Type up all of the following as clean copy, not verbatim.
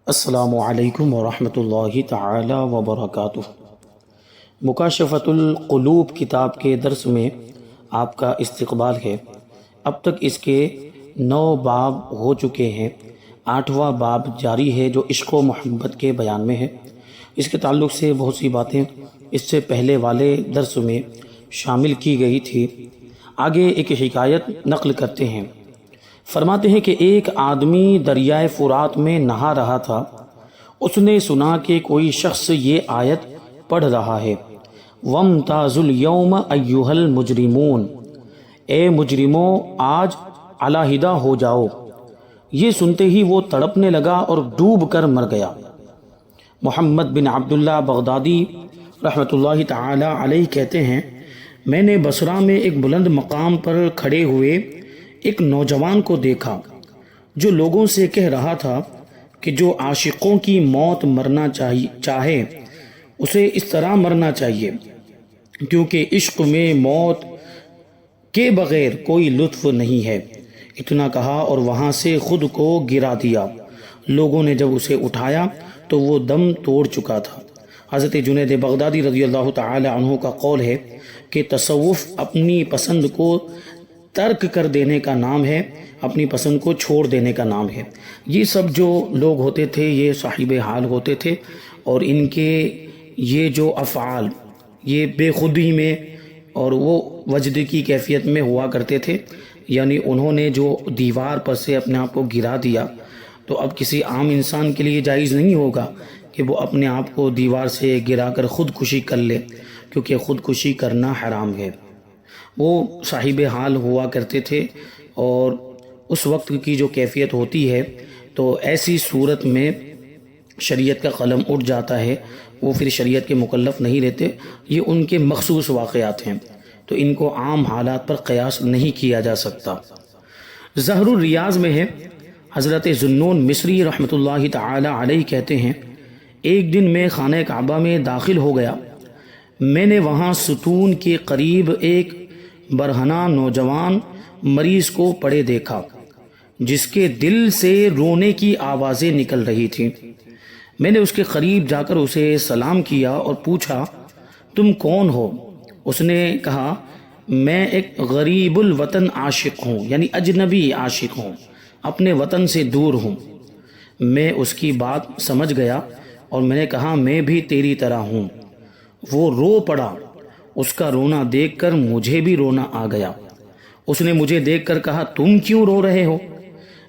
السلام علیکم ورحمۃ اللہ تعالی وبرکاتہ۔ مکاشفۃ القلوب کتاب کے درس میں آپ کا استقبال ہے۔ اب تک اس کے 9 باب ہو چکے ہیں، 8واں باب جاری ہے جو عشق و محبت کے بیان میں ہے۔ اس کے تعلق سے بہت سی باتیں اس سے پہلے والے درس میں شامل کی گئی تھی۔ آگے ایک حکایت نقل کرتے ہیں۔ فرماتے ہیں کہ ایک آدمی دریائے فرات میں نہا رہا تھا۔ اس نے سنا کہ کوئی شخص یہ آیت پڑھ رہا ہے، وَامْتَازُوا الْيَوْمَ أَيُّهَا الْمُجْرِمُونَ، اے مجرموں آج علیحدہ ہو جاؤ۔ یہ سنتے ہی وہ تڑپنے لگا اور ڈوب کر مر گیا۔ محمد بن عبداللہ بغدادی رحمۃ اللہ تعالی علیہ کہتے ہیں، میں نے بصرہ میں ایک بلند مقام پر کھڑے ہوئے ایک نوجوان کو دیکھا جو لوگوں سے کہہ رہا تھا کہ جو عاشقوں کی موت مرنا چاہے اسے اس طرح مرنا چاہیے، کیونکہ عشق میں موت کے بغیر کوئی لطف نہیں ہے۔ اتنا کہا اور وہاں سے خود کو گرا دیا۔ لوگوں نے جب اسے اٹھایا تو وہ دم توڑ چکا تھا۔ حضرت جنید بغدادی رضی اللہ تعالی عنہ کا قول ہے کہ تصوف اپنی پسند کو ترک کر دینے کا نام ہے، اپنی پسند کو چھوڑ دینے کا نام ہے۔ یہ سب جو لوگ ہوتے تھے یہ صاحب حال ہوتے تھے، اور ان کے یہ جو افعال یہ بے خودی میں اور وہ وجد کی کیفیت میں ہوا کرتے تھے، یعنی انہوں نے جو دیوار پر سے اپنے آپ کو گرا دیا، تو اب کسی عام انسان کے لیے جائز نہیں ہوگا کہ وہ اپنے آپ کو دیوار سے گرا کر خودکشی کر لے، کیونکہ خودکشی کرنا حرام ہے۔ وہ صاحب حال ہوا کرتے تھے، اور اس وقت کی جو کیفیت ہوتی ہے تو ایسی صورت میں شریعت کا قلم اٹھ جاتا ہے، وہ پھر شریعت کے مکلف نہیں رہتے۔ یہ ان کے مخصوص واقعات ہیں، تو ان کو عام حالات پر قیاس نہیں کیا جا سکتا۔ زہر الریاض میں ہے، حضرت ذوالنون مصری رحمۃ اللہ تعالی علیہ کہتے ہیں، ایک دن میں خانہ کعبہ میں داخل ہو گیا۔ میں نے وہاں ستون کے قریب ایک برہنہ نوجوان مریض کو پڑے دیکھا جس کے دل سے رونے کی آوازیں نکل رہی تھیں۔ میں نے اس کے قریب جا کر اسے سلام کیا اور پوچھا، تم کون ہو؟ اس نے کہا، میں ایک غریب الوطن عاشق ہوں، یعنی اجنبی عاشق ہوں، اپنے وطن سے دور ہوں۔ میں اس کی بات سمجھ گیا اور میں نے کہا، میں بھی تیری طرح ہوں۔ وہ رو پڑا۔ اس کا رونا دیکھ کر مجھے بھی رونا آ گیا۔ اس نے مجھے دیکھ کر کہا، تم کیوں رو رہے ہو؟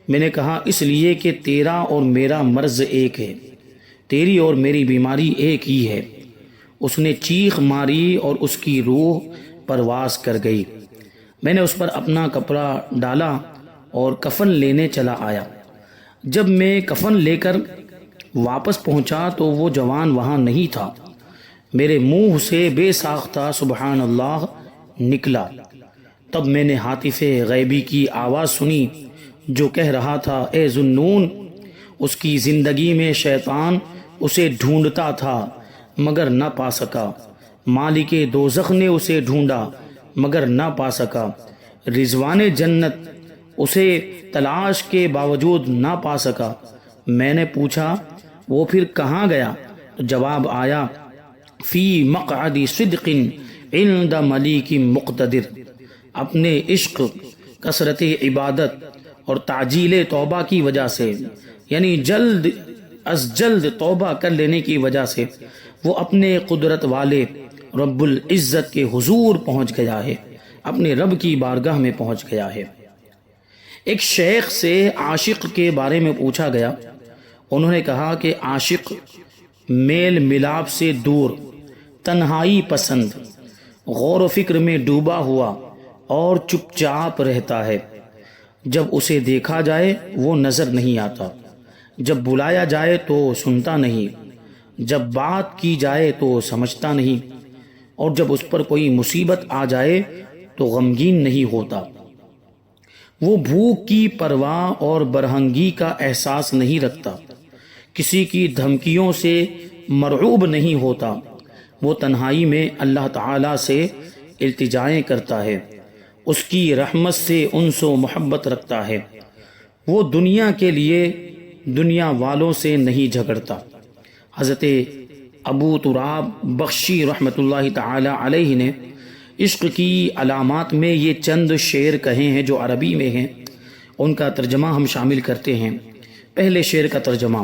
میں نے کہا، اس لیے کہ تیرا اور میرا مرض ایک ہے، تیری اور میری بیماری ایک ہی ہے۔ اس نے چیخ ماری اور اس کی روح پرواز کر گئی۔ میں نے اس پر اپنا کپڑا ڈالا اور کفن لینے چلا آیا۔ جب میں کفن لے کر واپس پہنچا تو وہ جوان وہاں نہیں تھا۔ میرے منہ سے بے ساختہ سبحان اللہ نکلا۔ تب میں نے ہاتف غیبی کی آواز سنی جو کہہ رہا تھا، اے ذوالنون، اس کی زندگی میں شیطان اسے ڈھونڈتا تھا مگر نہ پا سکا، مالک دوزخ نے اسے ڈھونڈا مگر نہ پا سکا، رضوان جنت اسے تلاش کے باوجود نہ پا سکا۔ میں نے پوچھا، وہ پھر کہاں گیا؟ تو جواب آیا، فی مقعد صدق عند ملیک مقتدر۔ اپنے عشق، کثرت عبادت اور تعجیل توبہ کی وجہ سے، یعنی جلد از جلد توبہ کر لینے کی وجہ سے وہ اپنے قدرت والے رب العزت کے حضور پہنچ گیا ہے، اپنے رب کی بارگاہ میں پہنچ گیا ہے۔ ایک شیخ سے عاشق کے بارے میں پوچھا گیا۔ انہوں نے کہا کہ عاشق میل ملاپ سے دور، تنہائی پسند، غور و فکر میں ڈوبا ہوا اور چپ چاپ رہتا ہے۔ جب اسے دیکھا جائے وہ نظر نہیں آتا، جب بلایا جائے تو سنتا نہیں، جب بات کی جائے تو سمجھتا نہیں، اور جب اس پر کوئی مصیبت آ جائے تو غمگین نہیں ہوتا۔ وہ بھوک کی پرواہ اور برہنگی کا احساس نہیں رکھتا، کسی کی دھمکیوں سے مرعوب نہیں ہوتا۔ وہ تنہائی میں اللہ تعالی سے التجائیں کرتا ہے، اس کی رحمت سے انس و محبت رکھتا ہے۔ وہ دنیا کے لیے دنیا والوں سے نہیں جھگڑتا۔ حضرت ابو تراب بخشی رحمۃ اللہ تعالی علیہ نے عشق کی علامات میں یہ چند شعر کہے ہیں جو عربی میں ہیں، ان کا ترجمہ ہم شامل کرتے ہیں۔ پہلے شعر کا ترجمہ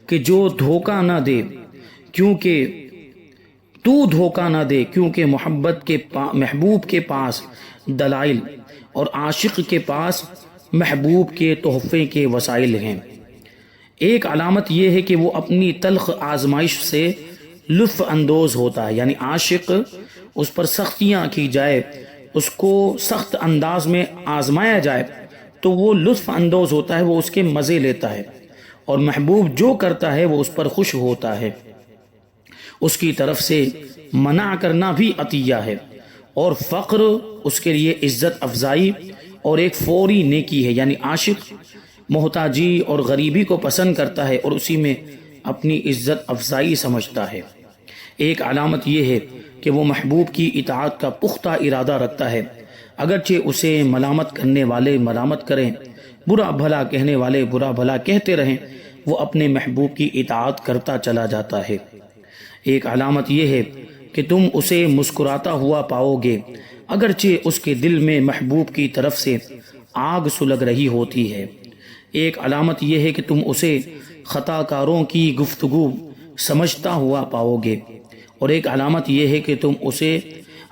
کہ جو دھوکہ نہ دے کیونکہ تو دھوکہ نہ دے، کیونکہ محبوب کے پاس دلائل اور عاشق کے پاس محبوب کے تحفے کے وسائل ہیں۔ ایک علامت یہ ہے کہ وہ اپنی تلخ آزمائش سے لطف اندوز ہوتا ہے، یعنی عاشق اس پر سختیاں کی جائے، اس کو سخت انداز میں آزمایا جائے تو وہ لطف اندوز ہوتا ہے، وہ اس کے مزے لیتا ہے، اور محبوب جو کرتا ہے وہ اس پر خوش ہوتا ہے۔ اس کی طرف سے منع کرنا بھی عطیہ ہے، اور فقر اس کے لیے عزت افزائی اور ایک فوری نیکی ہے، یعنی عاشق محتاجی اور غریبی کو پسند کرتا ہے اور اسی میں اپنی عزت افزائی سمجھتا ہے۔ ایک علامت یہ ہے کہ وہ محبوب کی اطاعت کا پختہ ارادہ رکھتا ہے، اگرچہ اسے ملامت کرنے والے ملامت کریں، برا بھلا کہنے والے برا بھلا کہتے رہیں، وہ اپنے محبوب کی اطاعت کرتا چلا جاتا ہے۔ ایک علامت یہ ہے کہ تم اسے مسکراتا ہوا پاؤ گے، اگرچہ اس کے دل میں محبوب کی طرف سے آگ سلگ رہی ہوتی ہے۔ ایک علامت یہ ہے کہ تم اسے خطا کاروں کی گفتگو سمجھتا ہوا پاؤ گے، اور ایک علامت یہ ہے کہ تم اسے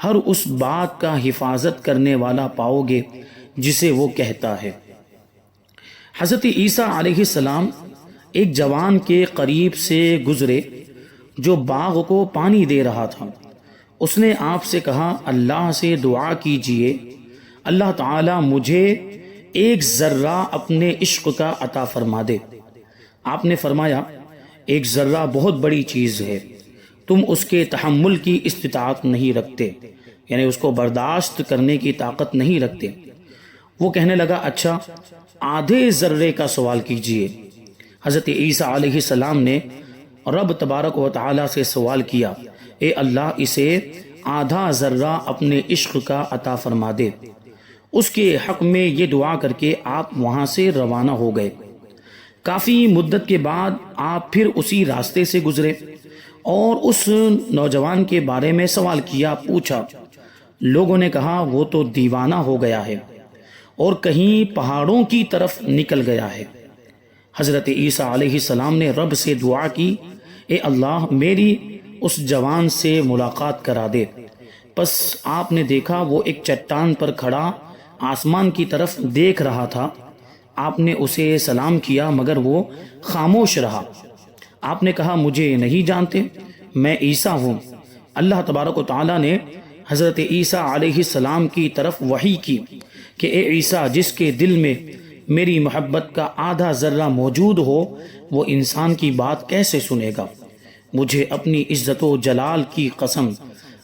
ہر اس بات کا حفاظت کرنے والا پاؤ گے جسے وہ کہتا ہے۔ حضرت عیسیٰ علیہ السلام ایک جوان کے قریب سے گزرے جو باغ کو پانی دے رہا تھا۔ اس نے آپ سے کہا، اللہ سے دعا کیجئے اللہ تعالی مجھے ایک ذرہ اپنے عشق کا عطا فرما دے۔ آپ نے فرمایا، ایک ذرہ بہت بڑی چیز ہے، تم اس کے تحمل کی استطاعت نہیں رکھتے، یعنی اس کو برداشت کرنے کی طاقت نہیں رکھتے۔ وہ کہنے لگا، اچھا آدھے ذرے کا سوال کیجئے۔ حضرت عیسیٰ علیہ السلام نے رب تبارک و تعالی سے سوال کیا، اے اللہ اسے آدھا ذرہ اپنے عشق کا عطا فرما دے۔ اس کے حق میں یہ دعا کر کے آپ وہاں سے روانہ ہو گئے۔ کافی مدت کے بعد آپ پھر اسی راستے سے گزرے اور اس نوجوان کے بارے میں سوال کیا، پوچھا۔ لوگوں نے کہا وہ تو دیوانہ ہو گیا ہے اور کہیں پہاڑوں کی طرف نکل گیا ہے۔ حضرت عیسیٰ علیہ السلام نے رب سے دعا کی، اے اللہ میری اس جوان سے ملاقات کرا دے۔ پس آپ نے دیکھا وہ ایک چٹان پر کھڑا آسمان کی طرف دیکھ رہا تھا۔ آپ نے اسے سلام کیا مگر وہ خاموش رہا۔ آپ نے کہا، مجھے نہیں جانتے، میں عیسیٰ ہوں۔ اللہ تبارک و تعالیٰ نے حضرت عیسیٰ علیہ السلام کی طرف وحی کی کہ اے عیسیٰ، جس کے دل میں میری محبت کا آدھا ذرہ موجود ہو وہ انسان کی بات کیسے سنے گا؟ مجھے اپنی عزت و جلال کی قسم،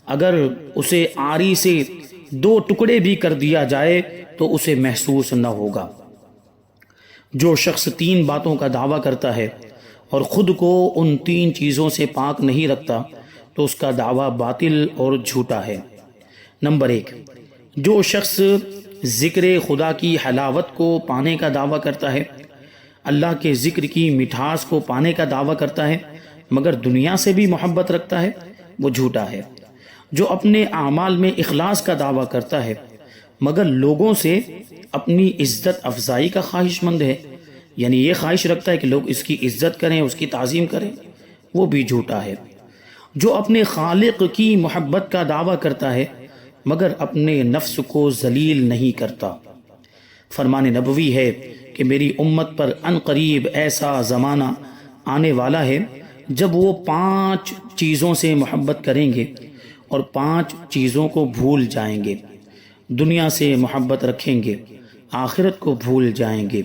اگر اسے آری سے 2 ٹکڑے بھی کر دیا جائے تو اسے محسوس نہ ہوگا۔ جو شخص 3 باتوں کا دعویٰ کرتا ہے اور خود کو ان 3 چیزوں سے پاک نہیں رکھتا تو اس کا دعویٰ باطل اور جھوٹا ہے۔ نمبر 1، جو شخص ذکر خدا کی حلاوت کو پانے کا دعویٰ کرتا ہے، اللہ کے ذکر کی مٹھاس کو پانے کا دعویٰ کرتا ہے مگر دنیا سے بھی محبت رکھتا ہے، وہ جھوٹا ہے۔ جو اپنے اعمال میں اخلاص کا دعویٰ کرتا ہے مگر لوگوں سے اپنی عزت افزائی کا خواہش مند ہے، یعنی یہ خواہش رکھتا ہے کہ لوگ اس کی عزت کریں، اس کی تعظیم کریں، وہ بھی جھوٹا ہے۔ جو اپنے خالق کی محبت کا دعویٰ کرتا ہے مگر اپنے نفس کو ذلیل نہیں کرتا۔ فرمان نبوی ہے کہ میری امت پر ان قریب ایسا زمانہ آنے والا ہے جب وہ 5 چیزوں سے محبت کریں گے اور 5 چیزوں کو بھول جائیں گے۔ دنیا سے محبت رکھیں گے، آخرت کو بھول جائیں گے،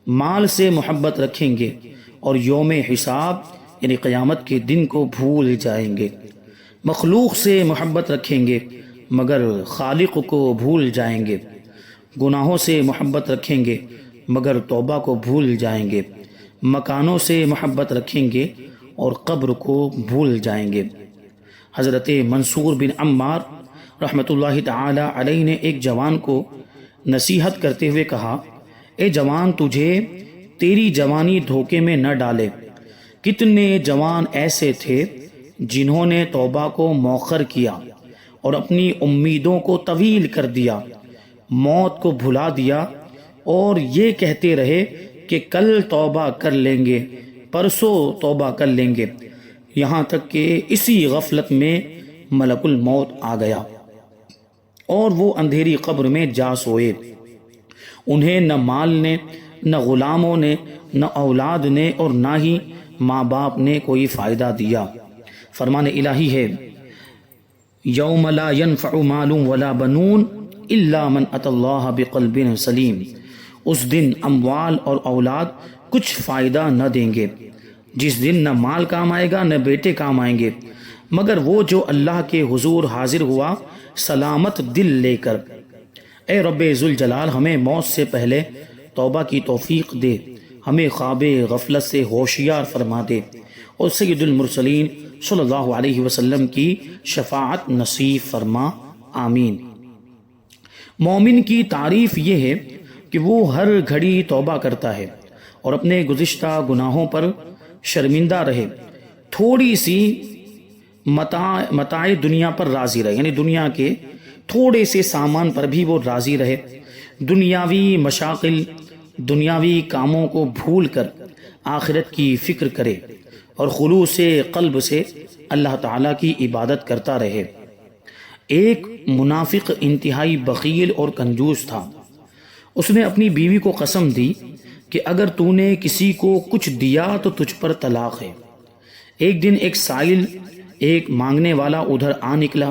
مال سے محبت رکھیں گے اور یوم حساب یعنی قیامت کے دن کو بھول جائیں گے۔ مخلوق سے محبت رکھیں گے مگر خالق کو بھول جائیں گے۔ گناہوں سے محبت رکھیں گے مگر توبہ کو بھول جائیں گے۔ مکانوں سے محبت رکھیں گے اور قبر کو بھول جائیں گے۔ حضرت منصور بن عمار رحمۃ اللہ تعالی علیہ نے ایک جوان کو نصیحت کرتے ہوئے کہا، اے جوان، تجھے تیری جوانی دھوکے میں نہ ڈالے۔ کتنے جوان ایسے تھے جنہوں نے توبہ کو مؤخر کیا اور اپنی امیدوں کو طویل کر دیا، موت کو بھلا دیا اور یہ کہتے رہے کہ کل توبہ کر لیں گے، پرسوں توبہ کر لیں گے، یہاں تک کہ اسی غفلت میں ملک الموت آ گیا اور وہ اندھیری قبر میں جا سوئے۔ انہیں نہ مال نے، نہ غلاموں نے، نہ اولاد نے اور نہ ہی ماں باپ نے کوئی فائدہ دیا۔ فرمان الہی ہے یوم لا ينفع مال ولا بنون الا من اتى اللہ بقلب سلیم۔ اس دن اموال اور اولاد کچھ فائدہ نہ دیں گے، جس دن نہ مال کام آئے گا نہ بیٹے کام آئیں گے، مگر وہ جو اللہ کے حضور حاضر ہوا سلامت دل لے کر۔ اے رب ذوالجلال ہمیں موت سے پہلے توبہ کی توفیق دے، ہمیں خواب غفلت سے ہوشیار فرما دے اور سید المرسلین صلی اللہ علیہ وسلم کی شفاعت نصیب فرما، آمین۔ مومن کی تعریف یہ ہے کہ وہ ہر گھڑی توبہ کرتا ہے اور اپنے گزشتہ گناہوں پر شرمندہ رہے، تھوڑی سی متاع دنیا پر راضی رہے، یعنی دنیا کے تھوڑے سے سامان پر بھی وہ راضی رہے، دنیاوی مشاغل، دنیاوی کاموں کو بھول کر آخرت کی فکر کرے اور خلوص قلب سے اللہ تعالیٰ کی عبادت کرتا رہے۔ ایک منافق انتہائی بخیل اور کنجوس تھا۔ اس نے اپنی بیوی کو قسم دی کہ اگر تو نے کسی کو کچھ دیا تو تجھ پر طلاق ہے۔ ایک دن ایک سائل، ایک مانگنے والا ادھر آ نکلا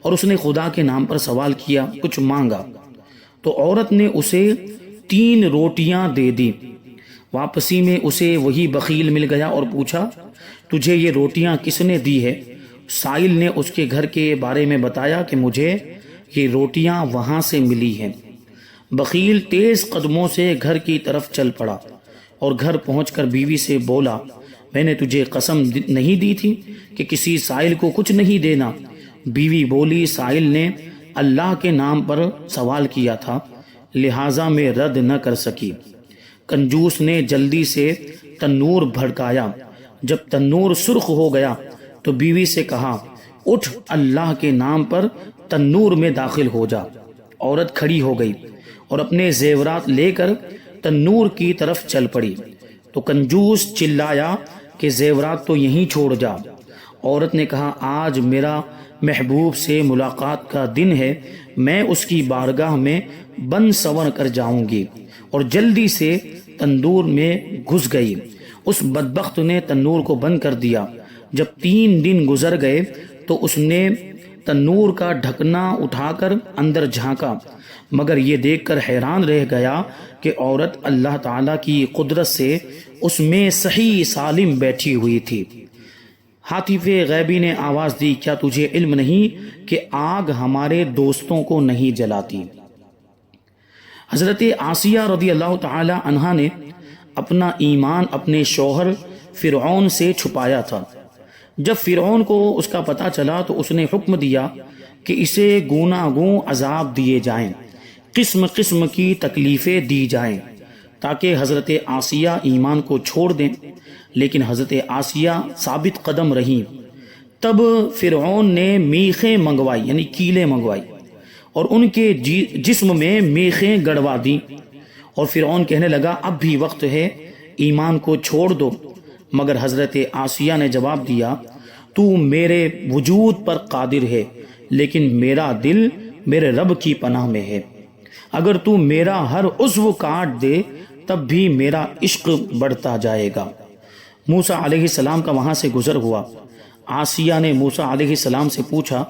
اور اس نے خدا کے نام پر سوال کیا، کچھ مانگا تو عورت نے اسے 3 روٹیاں دے دی۔ واپسی میں اسے وہی بخیل مل گیا اور پوچھا تجھے یہ روٹیاں کس نے دی ہے؟ سائل نے اس کے گھر کے بارے میں بتایا کہ مجھے یہ روٹیاں وہاں سے ملی ہیں۔ بخیل تیز قدموں سے گھر کی طرف چل پڑا اور گھر پہنچ کر بیوی سے بولا میں نے تجھے قسم نہیں دی تھی کہ کسی سائل کو کچھ نہیں دینا؟ بیوی بولی سائل نے اللہ کے نام پر سوال کیا تھا لہٰذا میں رد نہ کر سکی۔ کنجوس نے جلدی سے تنور بھڑکایا، جب تنور سرخ ہو گیا تو بیوی سے کہا اٹھ اللہ کے نام پر تنور میں داخل ہو جا۔ عورت کھڑی ہو گئی اور اپنے زیورات لے کر تنور کی طرف چل پڑی تو کنجوس چلایا کہ زیورات تو یہیں چھوڑ جا۔ عورت نے کہا آج میرا محبوب سے ملاقات کا دن ہے، میں اس کی بارگاہ میں بن سور کر جاؤں گی، اور جلدی سے تندور میں گھس گئی۔ اس بدبخت نے تنور کو بند کر دیا۔ جب 3 دن گزر گئے تو اس نے تنور کا ڈھکنا اٹھا کر اندر جھانکا، مگر یہ دیکھ کر حیران رہ گیا کہ عورت اللہ تعالیٰ کی قدرت سے اس میں صحیح سالم بیٹھی ہوئی تھی۔ ہاتف غیبی نے آواز دی کیا تجھے علم نہیں کہ آگ ہمارے دوستوں کو نہیں جلاتی؟ حضرت آسیہ رضی اللہ تعالی عنہا نے اپنا ایمان اپنے شوہر فرعون سے چھپایا تھا۔ جب فرعون کو اس کا پتہ چلا تو اس نے حکم دیا کہ اسے گوناگوں عذاب دیے جائیں، قسم قسم کی تکلیفیں دی جائیں تاکہ حضرت آسیہ ایمان کو چھوڑ دیں، لیکن حضرت آسیہ ثابت قدم رہیں۔ تب فرعون نے میخیں منگوائی، یعنی کیلیں منگوائی، اور ان کے جسم میں میخیں گڑوا دی، اور فرعون کہنے لگا اب بھی وقت ہے، ایمان کو چھوڑ دو، مگر حضرت آسیہ نے جواب دیا تو میرے وجود پر قادر ہے، لیکن میرا دل میرے رب کی پناہ میں ہے، اگر تو میرا ہر عضو کاٹ دے تب بھی میرا عشق بڑھتا جائے گا۔ موسیٰ علیہ السلام کا وہاں سے گزر ہوا۔ آسیہ نے موسیٰ علیہ السلام سے پوچھا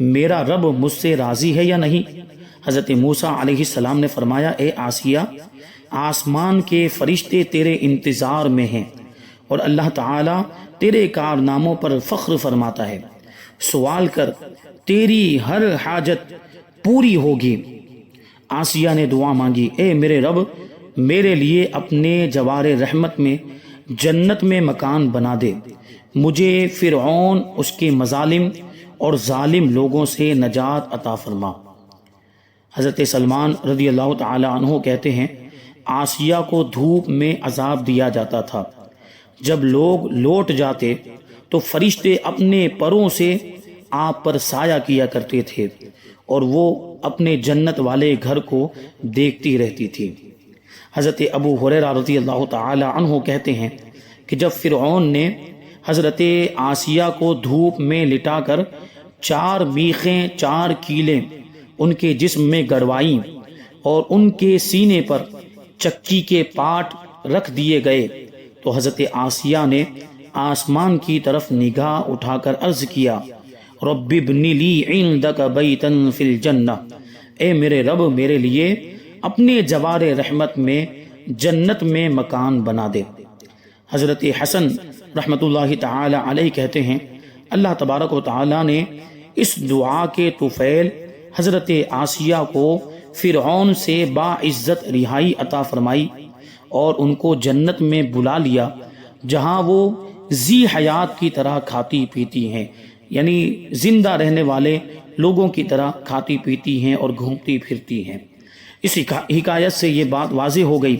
میرا رب مجھ سے راضی ہے یا نہیں؟ حضرت موسیٰ علیہ السلام نے فرمایا اے آسیہ، آسمان کے فرشتے تیرے انتظار میں ہیں اور اللہ تعالیٰ تیرے کارناموں پر فخر فرماتا ہے، سوال کر تیری ہر حاجت پوری ہوگی۔ آسیہ نے دعا مانگی اے میرے رب، میرے لیے اپنے جوار رحمت میں جنت میں مکان بنا دے، مجھے فرعون، اس کے مظالم اور ظالم لوگوں سے نجات عطا فرما۔ حضرت سلمان رضی اللہ تعالی عنہ کہتے ہیں آسیہ کو دھوپ میں عذاب دیا جاتا تھا۔ جب لوگ لوٹ جاتے تو فرشتے اپنے پروں سے آپ پر سایہ کیا کرتے تھے اور وہ اپنے جنت والے گھر کو دیکھتی رہتی تھی۔ حضرت ابو ہریرہ رضی اللہ تعالی عنہ کہتے ہیں کہ جب فرعون نے حضرت آسیہ کو دھوپ میں لٹا کر 4 میخیں 4 کیلیں ان کے جسم میں گڑوائیں اور ان کے سینے پر چکی کے پاٹ رکھ دیے گئے تو حضرت آسیہ نے آسمان کی طرف نگاہ اٹھا کر عرض کیا، رب ابن لی عندک بیتا فی الجنہ، اے میرے رب میرے لیے اپنے جوار رحمت میں جنت میں مکان بنا دے۔ حضرت حسن رحمت اللہ تعالی علیہ کہتے ہیں اللہ تبارک و تعالی نے اس دعا کے طفیل حضرت آسیہ کو فرعون سے باعزت رہائی عطا فرمائی اور ان کو جنت میں بلا لیا جہاں وہ ذی حیات کی طرح کھاتی پیتی ہیں، یعنی زندہ رہنے والے لوگوں کی طرح کھاتی پیتی ہیں اور گھومتی پھرتی ہیں۔ اس حکایت سے یہ بات واضح ہو گئی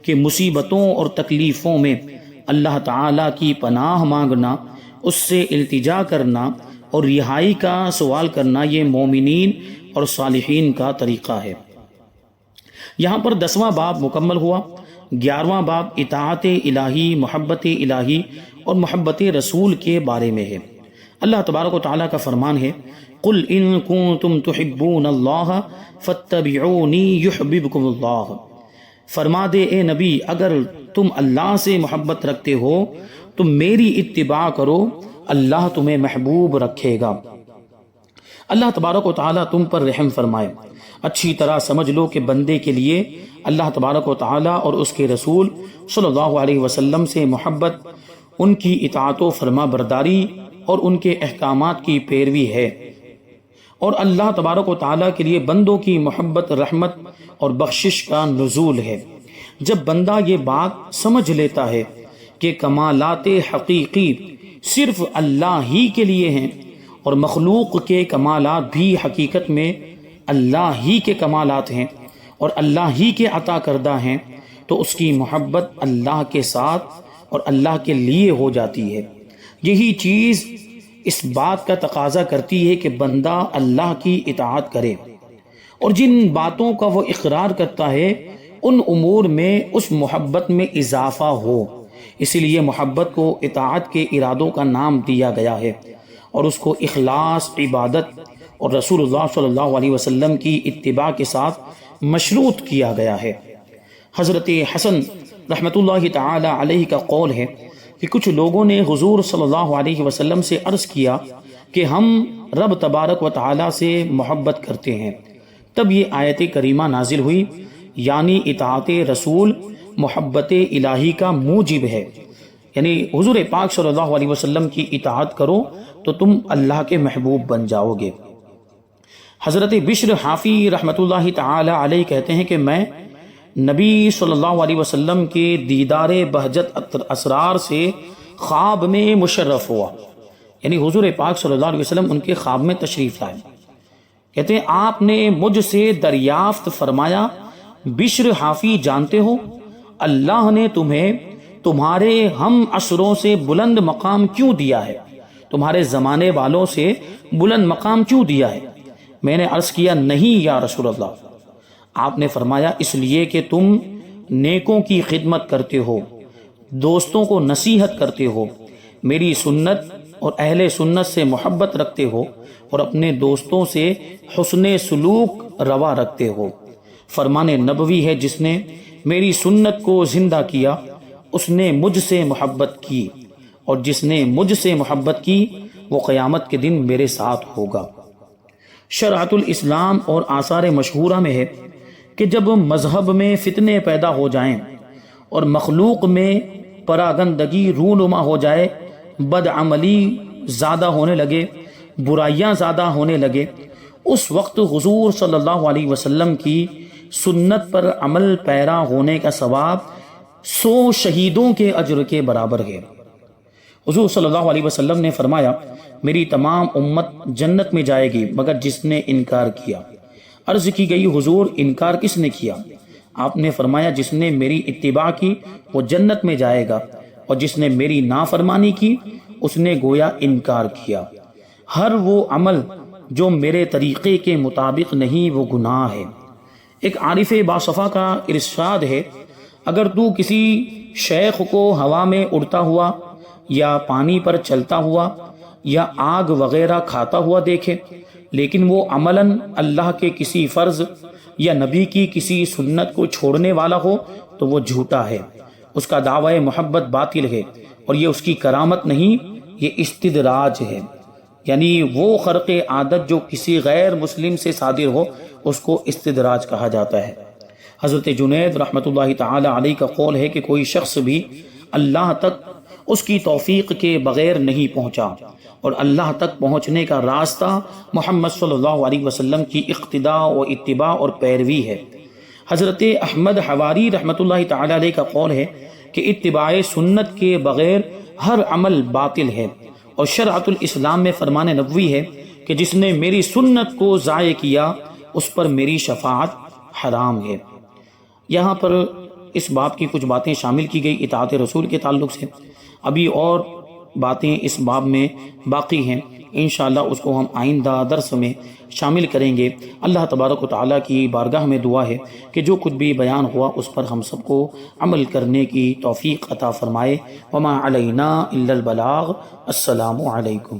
کہ مصیبتوں اور تکلیفوں میں اللہ تعالیٰ کی پناہ مانگنا، اس سے التجا کرنا اور رہائی کا سوال کرنا یہ مومنین اور صالحین کا طریقہ ہے۔ یہاں پر 10واں باب مکمل ہوا۔ 11واں باب اطاعت الہی، محبت الہی اور محبت رسول کے بارے میں ہے۔ اللہ تبارک و تعالیٰ کا فرمان ہے، قل ان کنتم تحبون اللہ فاتبعونی یحببکم اللہ، فرما دے اے نبی اگر تم اللہ سے محبت رکھتے ہو تو میری اتباع کرو، اللہ تمہیں محبوب رکھے گا۔ اللہ تبارک و تعالیٰ تم پر رحم فرمائے۔ اچھی طرح سمجھ لو کہ بندے کے لیے اللہ تبارک و تعالیٰ اور اس کے رسول صلی اللہ علیہ وسلم سے محبت، ان کی اطاعت و فرما برداری اور ان کے احکامات کی پیروی ہے، اور اللہ تبارک و تعالیٰ کے لیے بندوں کی محبت، رحمت اور بخشش کا نزول ہے۔ جب بندہ یہ بات سمجھ لیتا ہے کہ کمالات حقیقی صرف اللہ ہی کے لیے ہیں اور مخلوق کے کمالات بھی حقیقت میں اللہ ہی کے کمالات ہیں اور اللہ ہی کے عطا کردہ ہیں، تو اس کی محبت اللہ کے ساتھ اور اللہ کے لیے ہو جاتی ہے۔ یہی چیز اس بات کا تقاضا کرتی ہے کہ بندہ اللہ کی اطاعت کرے اور جن باتوں کا وہ اقرار کرتا ہے ان امور میں اس محبت میں اضافہ ہو۔ اسی لیے محبت کو اطاعت کے ارادوں کا نام دیا گیا ہے اور اس کو اخلاص، عبادت اور رسول اللہ صلی اللہ علیہ وسلم کی اتباع کے ساتھ مشروط کیا گیا ہے۔ حضرت حسن رحمت اللہ تعالی علیہ کا قول ہے کہ کچھ لوگوں نے حضور صلی اللہ علیہ وسلم سے عرض کیا کہ ہم رب تبارک و تعالی سے محبت کرتے ہیں۔ تب یہ آیت کریمہ نازل ہوئی، یعنی اطاعت رسول محبت الہی کا موجب ہے، یعنی حضور پاک صلی اللہ علیہ وسلم کی اطاعت کرو تو تم اللہ کے محبوب بن جاؤ گے۔ حضرت بشر حافی رحمت اللہ تعالی علیہ کہتے ہیں کہ میں نبی صلی اللہ علیہ وسلم کے دیدار بہجت اسرار سے خواب میں مشرف ہوا، یعنی حضور پاک صلی اللہ علیہ وسلم ان کے خواب میں تشریف لائے۔ کہتے ہیں آپ نے مجھ سے دریافت فرمایا، بشر حافی جانتے ہو اللہ نے تمہیں تمہارے ہم عصروں سے بلند مقام کیوں دیا ہے، تمہارے زمانے والوں سے بلند مقام کیوں دیا ہے؟ میں نے عرض کیا نہیں یا رسول اللہ۔ آپ نے فرمایا اس لیے کہ تم نیکوں کی خدمت کرتے ہو، دوستوں کو نصیحت کرتے ہو، میری سنت اور اہل سنت سے محبت رکھتے ہو اور اپنے دوستوں سے حسن سلوک روا رکھتے ہو۔ فرمان نبوی ہے جس نے میری سنت کو زندہ کیا اس نے مجھ سے محبت کی، اور جس نے مجھ سے محبت کی وہ قیامت کے دن میرے ساتھ ہوگا۔ شرعت الاسلام اور آثار مشہورہ میں ہے کہ جب مذہب میں فتنے پیدا ہو جائیں اور مخلوق میں پراگندگی رونما ہو جائے، بدعملی زیادہ ہونے لگے، برائیاں زیادہ ہونے لگے، اس وقت حضور صلی اللہ علیہ وسلم کی سنت پر عمل پیرا ہونے کا ثواب 100 شہیدوں کے اجر کے برابر ہے۔ حضور صلی اللہ علیہ وسلم نے فرمایا میری تمام امت جنت میں جائے گی مگر جس نے انکار کیا۔ عرض کی گئی حضور انکار کس نے کیا؟ آپ نے فرمایا جس نے میری اتباع کی وہ جنت میں جائے گا، اور جس نے میری نافرمانی کی اس نے گویا انکار کیا۔ ہر وہ عمل جو میرے طریقے کے مطابق نہیں وہ گناہ ہے۔ ایک عارف باصفا کا ارشاد ہے، اگر تو کسی شیخ کو ہوا میں اڑتا ہوا یا پانی پر چلتا ہوا یا آگ وغیرہ کھاتا ہوا دیکھے، لیکن وہ عملاً اللہ کے کسی فرض یا نبی کی کسی سنت کو چھوڑنے والا ہو تو وہ جھوٹا ہے، اس کا دعوی محبت باطل ہے، اور یہ اس کی کرامت نہیں، یہ استدراج ہے۔ یعنی وہ خرق عادت جو کسی غیر مسلم سے صادر ہو اس کو استدراج کہا جاتا ہے۔ حضرت جنید رحمۃ اللہ تعالی علیہ کا قول ہے کہ کوئی شخص بھی اللہ تک اس کی توفیق کے بغیر نہیں پہنچا، اور اللہ تک پہنچنے کا راستہ محمد صلی اللہ علیہ وسلم کی اقتداء و اتباع اور پیروی ہے۔ حضرت احمد حواری رحمۃ اللہ تعالی علیہ کا قول ہے کہ اتباع سنت کے بغیر ہر عمل باطل ہے، اور شرعۃ الاسلام میں فرمان نبوی ہے کہ جس نے میری سنت کو ضائع کیا اس پر میری شفاعت حرام ہے۔ یہاں پر اس باب کی کچھ باتیں شامل کی گئی اطاعت رسول کے تعلق سے، ابھی اور باتیں اس باب میں باقی ہیں، انشاءاللہ اس کو ہم آئندہ درس میں شامل کریں گے۔ اللہ تبارک و تعالیٰ کی بارگاہ میں دعا ہے کہ جو کچھ بھی بیان ہوا اس پر ہم سب کو عمل کرنے کی توفیق عطا فرمائے۔ وما علینا الا البلاغ۔ السلام علیکم۔